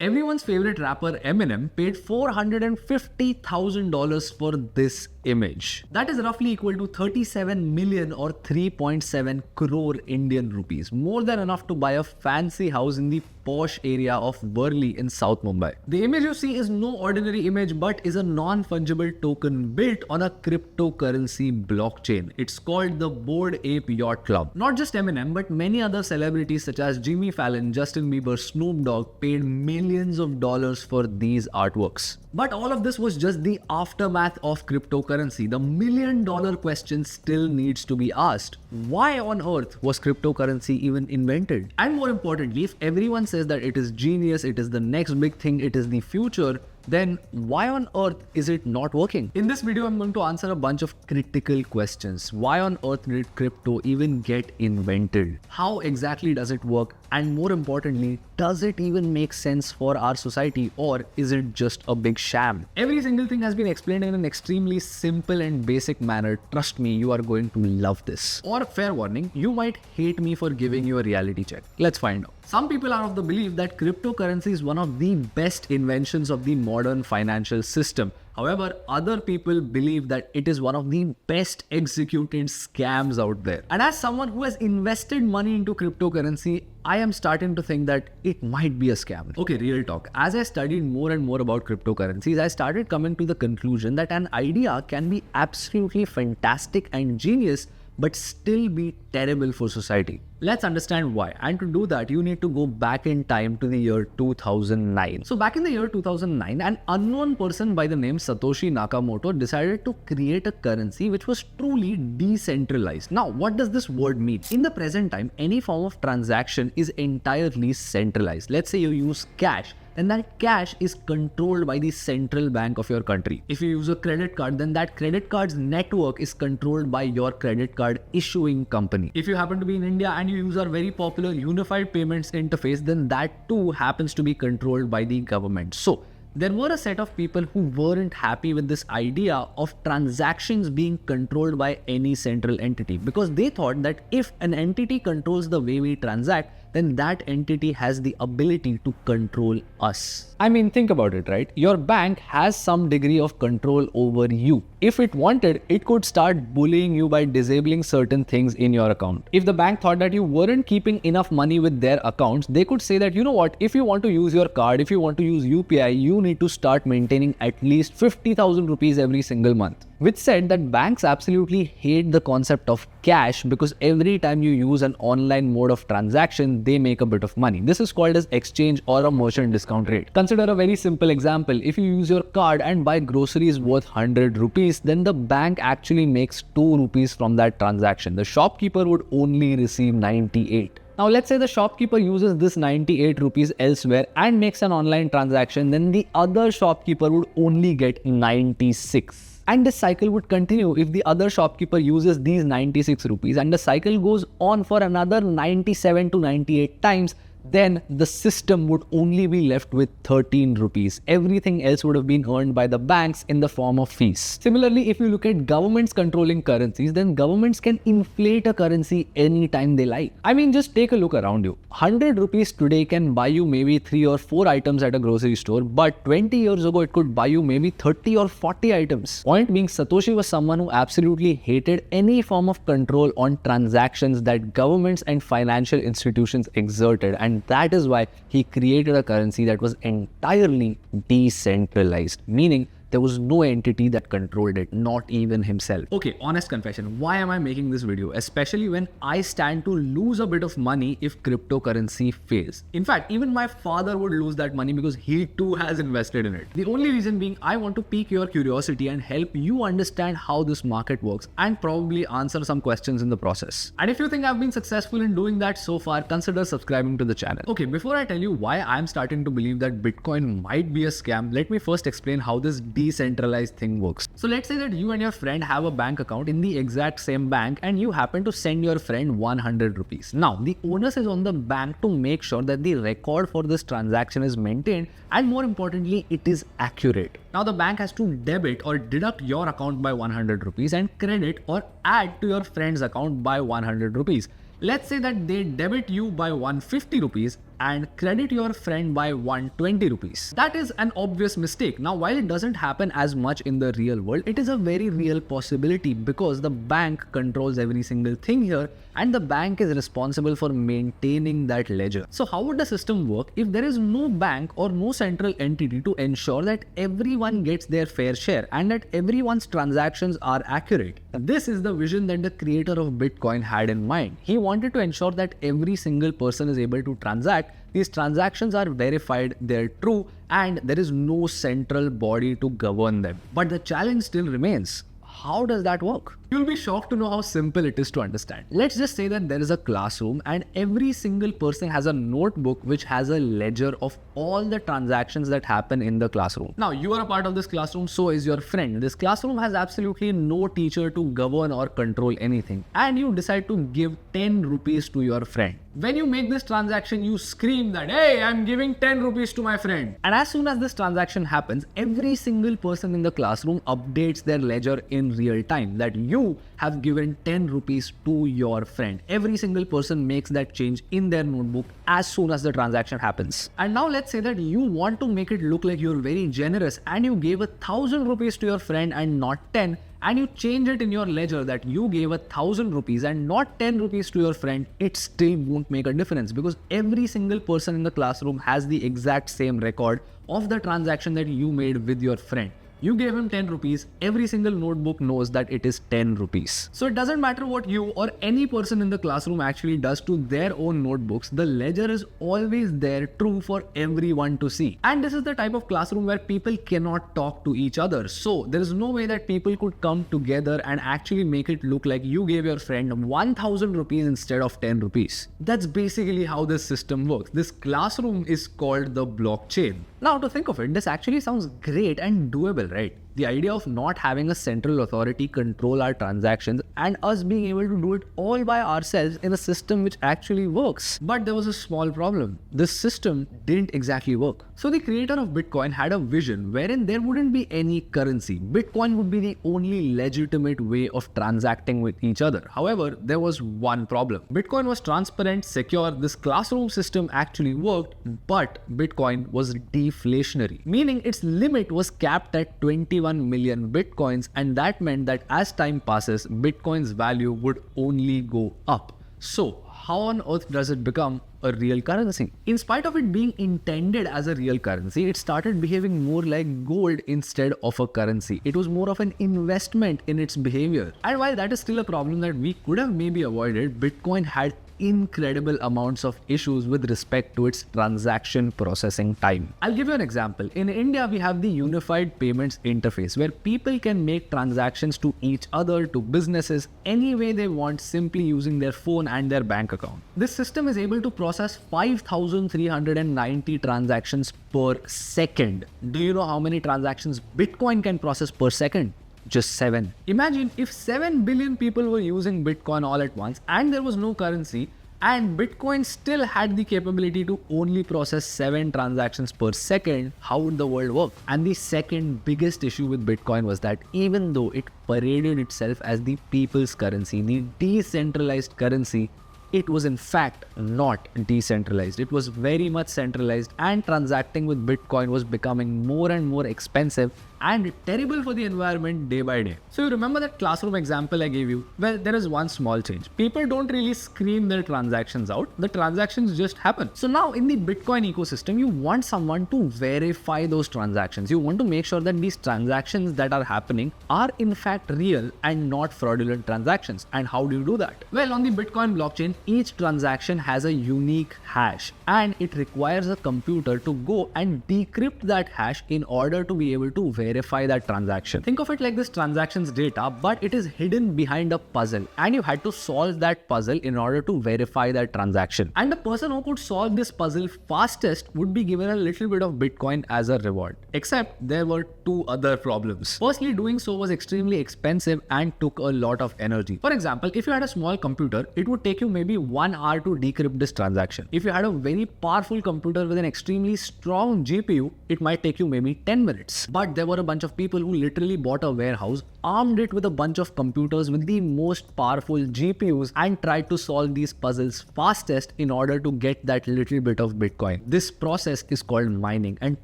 Everyone's favorite rapper Eminem paid $450,000 for this image. That is roughly equal to 37 million or 3.7 crore Indian rupees. More than enough to buy a fancy house in the posh area of Worli in South Mumbai. The image you see is no ordinary image but is a non-fungible token built on a cryptocurrency blockchain. It's called the Bored Ape Yacht Club. Not just Eminem but many other celebrities such as Jimmy Fallon, Justin Bieber, Snoop Dogg paid millions of dollars for these artworks. But all of this was just the aftermath of cryptocurrency. The million-dollar question still needs to be asked. Why on earth was cryptocurrency even invented? And more importantly, if everyone says that it is genius, it is the next big thing, it is the future, then why on earth is it not working? In this video, I'm going to answer a bunch of critical questions. Why on earth did crypto even get invented? How exactly does it work? And more importantly, does it even make sense for our society, or is it just a big sham? Every single thing has been explained in an extremely simple and basic manner. Trust me, you are going to love this. Or fair warning, you might hate me for giving you a reality check. Let's find out. Some people are of the belief that cryptocurrency is one of the best inventions of the modern financial system. However, other people believe that it is one of the best executed scams out there. And as someone who has invested money into cryptocurrency, I am starting to think that it might be a scam. Okay, real talk. As I studied more and more about cryptocurrencies, I started coming to the conclusion that an idea can be absolutely fantastic and genius, but still be terrible for society. Let's understand why. And to do that, you need to go back in time to the year 2009. So back in the year 2009, an unknown person by the name Satoshi Nakamoto decided to create a currency which was truly decentralized. Now, what does this word mean? In the present time, any form of transaction is entirely centralized. Let's say you use cash, and that cash is controlled by the central bank of your country. If you use a credit card, then that credit card's network is controlled by your credit card issuing company. If you happen to be in India and you use our very popular unified payments interface, then that too happens to be controlled by the government. So there were a set of people who weren't happy with this idea of transactions being controlled by any central entity, because they thought that if an entity controls the way we transact, then that entity has the ability to control us. I mean, think about it, right? Your bank has some degree of control over you. If it wanted, it could start bullying you by disabling certain things in your account. If the bank thought that you weren't keeping enough money with their accounts, they could say that, you know what, if you want to use your card, if you want to use UPI, you need to start maintaining at least 50,000 rupees every single month. Which said that banks absolutely hate the concept of cash, because every time you use an online mode of transaction, they make a bit of money. This is called as exchange or a merchant discount rate. Consider a very simple example. If you use your card and buy groceries worth 100 rupees, then the bank actually makes 2 rupees from that transaction. The shopkeeper would only receive 98. Now let's say the shopkeeper uses this 98 rupees elsewhere and makes an online transaction, then the other shopkeeper would only get 96. And this cycle would continue if the other shopkeeper uses these 96 rupees, and the cycle goes on for another 97 to 98 times. Then the system would only be left with 13 rupees. Everything else would have been earned by the banks in the form of fees. Similarly, if you look at governments controlling currencies, then governments can inflate a currency anytime they like. I mean, just take a look around you. 100 rupees today can buy you maybe 3 or 4 items at a grocery store, but 20 years ago it could buy you maybe 30 or 40 items. Point being, Satoshi was someone who absolutely hated any form of control on transactions that governments and financial institutions exerted, and that is why he created a currency that was entirely decentralized, meaning there was no entity that controlled it, not even himself. Okay, honest confession, why am I making this video? Especially when I stand to lose a bit of money if cryptocurrency fails. In fact, even my father would lose that money because he too has invested in it. The only reason being, I want to pique your curiosity and help you understand how this market works, and probably answer some questions in the process. And if you think I've been successful in doing that so far, consider subscribing to the channel. Okay, before I tell you why I'm starting to believe that Bitcoin might be a scam, let me first explain how this decentralized thing works. So let's say that you and your friend have a bank account in the exact same bank, and you happen to send your friend 100 rupees. Now, the onus is on the bank to make sure that the record for this transaction is maintained, and more importantly, it is accurate. Now, the bank has to debit or deduct your account by 100 rupees and credit or add to your friend's account by 100 rupees. Let's say that they debit you by 150 rupees and credit your friend by 120 rupees. That is an obvious mistake. Now, while it doesn't happen as much in the real world, it is a very real possibility because the bank controls every single thing here and the bank is responsible for maintaining that ledger. So how would the system work if there is no bank or no central entity to ensure that everyone gets their fair share and that everyone's transactions are accurate? This is the vision that the creator of Bitcoin had in mind. He wanted to ensure that every single person is able to transact. These transactions are verified, they're true, and there is no central body to govern them. But the challenge still remains. How does that work? You'll be shocked to know how simple it is to understand. Let's just say that there is a classroom and every single person has a notebook which has a ledger of all the transactions that happen in the classroom. Now, you are a part of this classroom, so is your friend. This classroom has absolutely no teacher to govern or control anything. And you decide to give 10 rupees to your friend. When you make this transaction, you scream that, hey, I'm giving 10 rupees to my friend. And as soon as this transaction happens, every single person in the classroom updates their ledger in real time that you have given 10 rupees to your friend. Every single person makes that change in their notebook as soon as the transaction happens. And now let's say that you want to make it look like you're very generous and you gave 1,000 rupees to your friend and not 10, and you change it in your ledger that you gave 1,000 rupees and not 10 rupees to your friend, it still won't make a difference because every single person in the classroom has the exact same record of the transaction that you made with your friend. You gave him 10 rupees, every single notebook knows that it is 10 rupees. So it doesn't matter what you or any person in the classroom actually does to their own notebooks, the ledger is always there, true for everyone to see. And this is the type of classroom where people cannot talk to each other. So there is no way that people could come together and actually make it look like you gave your friend 1,000 rupees instead of 10 rupees. That's basically how this system works. This classroom is called the blockchain. Now, to think of it, this actually sounds great and doable, right? The idea of not having a central authority control our transactions and us being able to do it all by ourselves in a system which actually works. But there was a small problem. This system didn't exactly work. So the creator of Bitcoin had a vision wherein there wouldn't be any currency. Bitcoin would be the only legitimate way of transacting with each other. However, there was one problem. Bitcoin was transparent, secure, this classroom system actually worked, but Bitcoin was deflationary, meaning its limit was capped at 21 million Bitcoins, and that meant that as time passes, Bitcoin's value would only go up. So how on earth does it become a real currency? In spite of it being intended as a real currency, it started behaving more like gold instead of a currency. It was more of an investment in its behavior. And while that is still a problem that we could have maybe avoided, Bitcoin had incredible amounts of issues with respect to its transaction processing time. I'll give you an example. In India, we have the unified payments interface where people can make transactions to each other, to businesses, any way they want, simply using their phone and their bank account. This system is able to process 5,390 transactions per second. Do you know how many transactions Bitcoin can process per second? Just 7. Imagine if 7 billion people were using Bitcoin all at once and there was no currency, and Bitcoin still had the capability to only process 7 transactions per second, how would the world work? And the second biggest issue with Bitcoin was that even though it paraded itself as the people's currency, the decentralized currency, it was in fact not decentralized. It was very much centralized, and transacting with Bitcoin was becoming more and more expensive and terrible for the environment day by day. So you remember that classroom example I gave you? Well, there is one small change. People don't really scream their transactions out. The transactions just happen. So now in the Bitcoin ecosystem, you want someone to verify those transactions. You want to make sure that these transactions that are happening are in fact real and not fraudulent transactions. And how do you do that? Well, on the Bitcoin blockchain, each transaction has a unique hash, and it requires a computer to go and decrypt that hash in order to be able to verify that transaction. Think of it like this transaction's data, but it is hidden behind a puzzle, and you had to solve that puzzle in order to verify that transaction. And the person who could solve this puzzle fastest would be given a little bit of Bitcoin as a reward. Except there were two other problems. Firstly, doing so was extremely expensive and took a lot of energy. For example, if you had a small computer, it would take you maybe 1 hour to decrypt this transaction. If you had a very powerful computer with an extremely strong GPU, it might take you maybe 10 minutes. But there were a bunch of people who literally bought a warehouse, armed it with a bunch of computers with the most powerful GPUs and tried to solve these puzzles fastest in order to get that little bit of Bitcoin. This process is called mining, and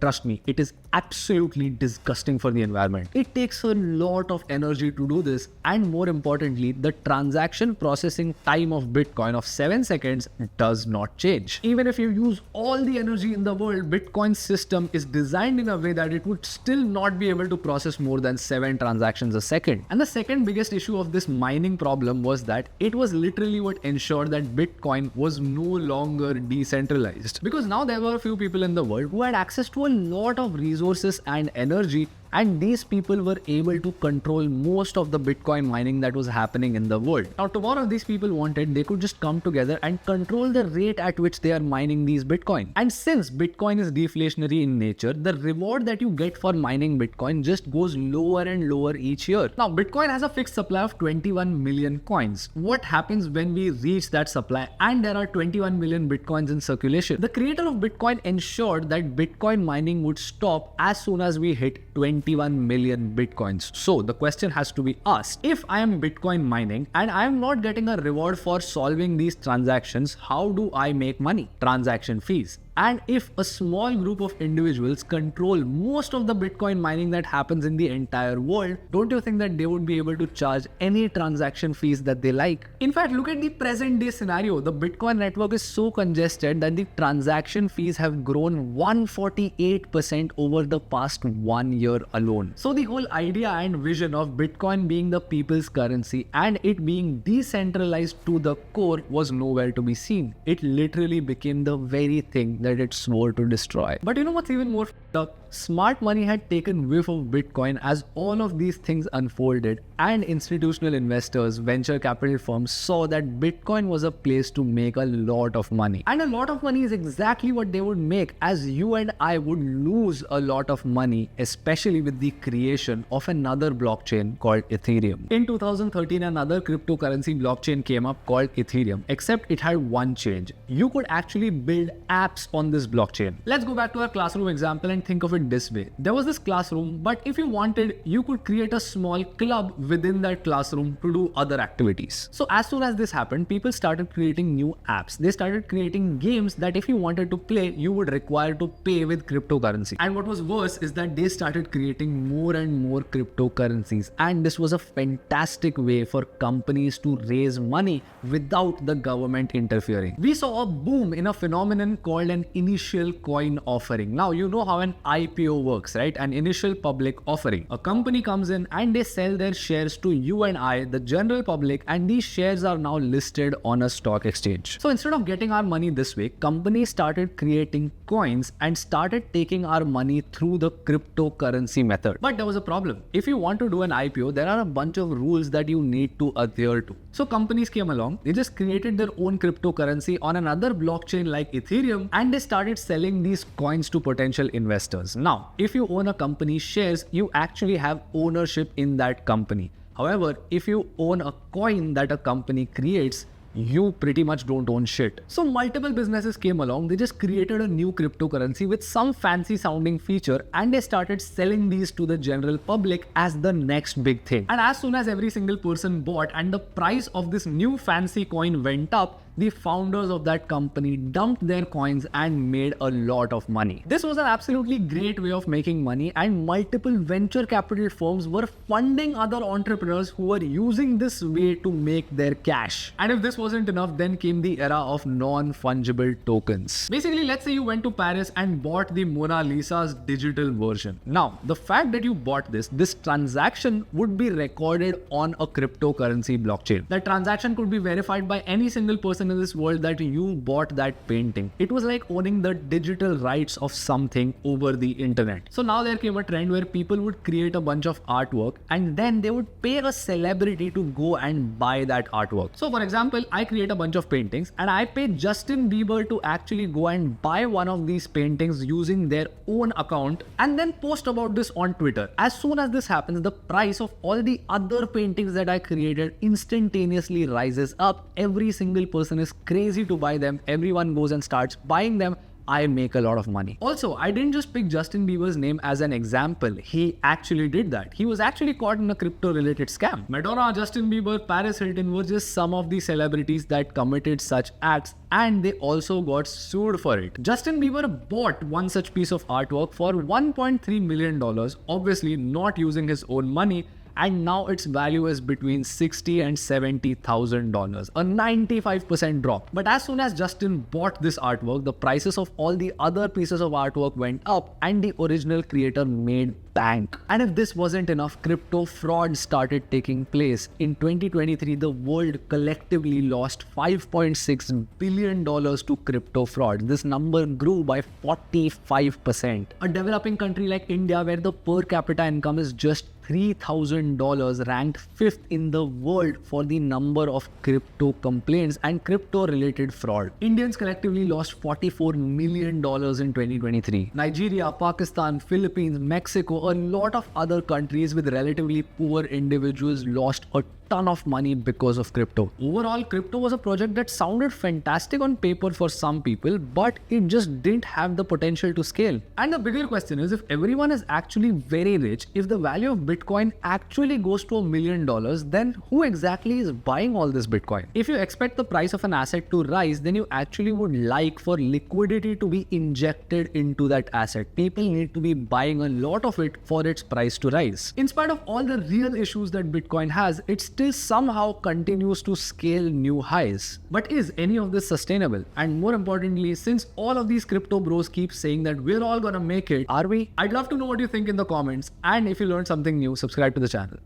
trust me, it is absolutely disgusting for the environment. It takes a lot of energy to do this, and more importantly, the transaction processing time of Bitcoin of 7 seconds does not change. Even if you use all the energy in the world, Bitcoin's system is designed in a way that it would still not be able to process more than 7 transactions a second. And the second biggest issue of this mining problem was that it was literally what ensured that Bitcoin was no longer decentralized. Because now there were a few people in the world who had access to a lot of resources and energy, and these people were able to control most of the Bitcoin mining that was happening in the world. Now, tomorrow these people wanted, they could just come together and control the rate at which they are mining these Bitcoin. And since Bitcoin is deflationary in nature, the reward that you get for mining Bitcoin just goes lower and lower each year. Now, Bitcoin has a fixed supply of 21 million coins. What happens when we reach that supply and there are 21 million Bitcoins in circulation? The creator of Bitcoin ensured that Bitcoin mining would stop as soon as we hit 21 million Bitcoins. So the question has to be asked, if I am Bitcoin mining and I am not getting a reward for solving these transactions, how do I make money? Transaction fees. And if a small group of individuals control most of the Bitcoin mining that happens in the entire world, don't you think that they would be able to charge any transaction fees that they like? In fact, look at the present day scenario. The Bitcoin network is so congested that the transaction fees have grown 148% over the past 1 year alone. So the whole idea and vision of Bitcoin being the people's currency and it being decentralized to the core was nowhere to be seen. It literally became the very thing that it swore to destroy. But you know what's even more f***ed up? Smart money had taken whiff of Bitcoin as all of these things unfolded, and institutional investors, venture capital firms saw that Bitcoin was a place to make a lot of money. And a lot of money is exactly what they would make, as you and I would lose a lot of money, especially with the creation of another blockchain called Ethereum. In 2013, another cryptocurrency blockchain came up called Ethereum, except it had one change. You could actually build apps on this blockchain. Let's go back to our classroom example and think of it this way. There was this classroom, but if you wanted, you could create a small club within that classroom to do other activities. So as soon as this happened, people started creating new apps. They started creating games that if you wanted to play, you would require to pay with cryptocurrency. And what was worse is that they started creating more and more cryptocurrencies. And this was a fantastic way for companies to raise money without the government interfering. We saw a boom in a phenomenon called an initial coin offering. Now, you know how an IPO works, right? An initial public offering. A company comes in and they sell their shares to you and I, the general public, and these shares are now listed on a stock exchange. So instead of getting our money this way, companies started creating coins and started taking our money through the cryptocurrency method. But there was a problem. If you want to do an IPO, there are a bunch of rules that you need to adhere to. So companies came along, they just created their own cryptocurrency on another blockchain like Ethereum, and they started selling these coins to potential investors. Now, if you own a company's shares, you actually have ownership in that company. However, if you own a coin that a company creates, you pretty much don't own shit. So multiple businesses came along, they just created a new cryptocurrency with some fancy sounding feature, and they started selling these to the general public as the next big thing. And as soon as every single person bought and the price of this new fancy coin went up, the founders of that company dumped their coins and made a lot of money. This was an absolutely great way of making money, and multiple venture capital firms were funding other entrepreneurs who were using this way to make their cash. And if this wasn't enough, then came the era of non-fungible tokens. Basically, let's say you went to Paris and bought the Mona Lisa's digital version. Now, the fact that you bought this transaction would be recorded on a cryptocurrency blockchain. That transaction could be verified by any single person person in this world that you bought that painting. It was like owning the digital rights of something over the internet. So now there came a trend where people would create a bunch of artwork and then they would pay a celebrity to go and buy that artwork. So for example, I create a bunch of paintings and I pay Justin Bieber to actually go and buy one of these paintings using their own account and then post about this on Twitter. As soon as this happens, the price of all the other paintings that I created instantaneously rises up. Every single person is crazy to buy them. Everyone goes and starts buying them. I make a lot of money. Also, I didn't just pick Justin Bieber's name as an example. He actually did that. He was actually caught in a crypto-related scam. Madonna, Justin Bieber, Paris Hilton were just some of the celebrities that committed such acts, and they also got sued for it. Justin Bieber bought one such piece of artwork for $1.3 million, obviously not using his own money, and now its value is between $60,000 and $70,000, a 95% drop. But as soon as Justin bought this artwork, the prices of all the other pieces of artwork went up and the original creator made bank. And if this wasn't enough, crypto fraud started taking place. In 2023, the world collectively lost $5.6 billion to crypto fraud. This number grew by 45%. A developing country like India, where the per capita income is just $3,000, ranked 5th in the world for the number of crypto complaints and crypto related fraud. Indians collectively lost $44 million in 2023. Nigeria, Pakistan, Philippines, Mexico, a lot of other countries with relatively poor individuals lost a ton of money because of crypto. Overall, crypto was a project that sounded fantastic on paper for some people, but it just didn't have the potential to scale. And the bigger question is, if everyone is actually very rich, if the value of Bitcoin actually goes to $1 million, then who exactly is buying all this Bitcoin? If you expect the price of an asset to rise, then you actually would like for liquidity to be injected into that asset. People need to be buying a lot of it for its price to rise. In spite of all the real issues that Bitcoin has, it still somehow continues to scale new highs. But is any of this sustainable? And more importantly, since all of these crypto bros keep saying that we're all gonna make it, are we? I'd love to know what you think in the comments, and if you learned something new, subscribe to the channel.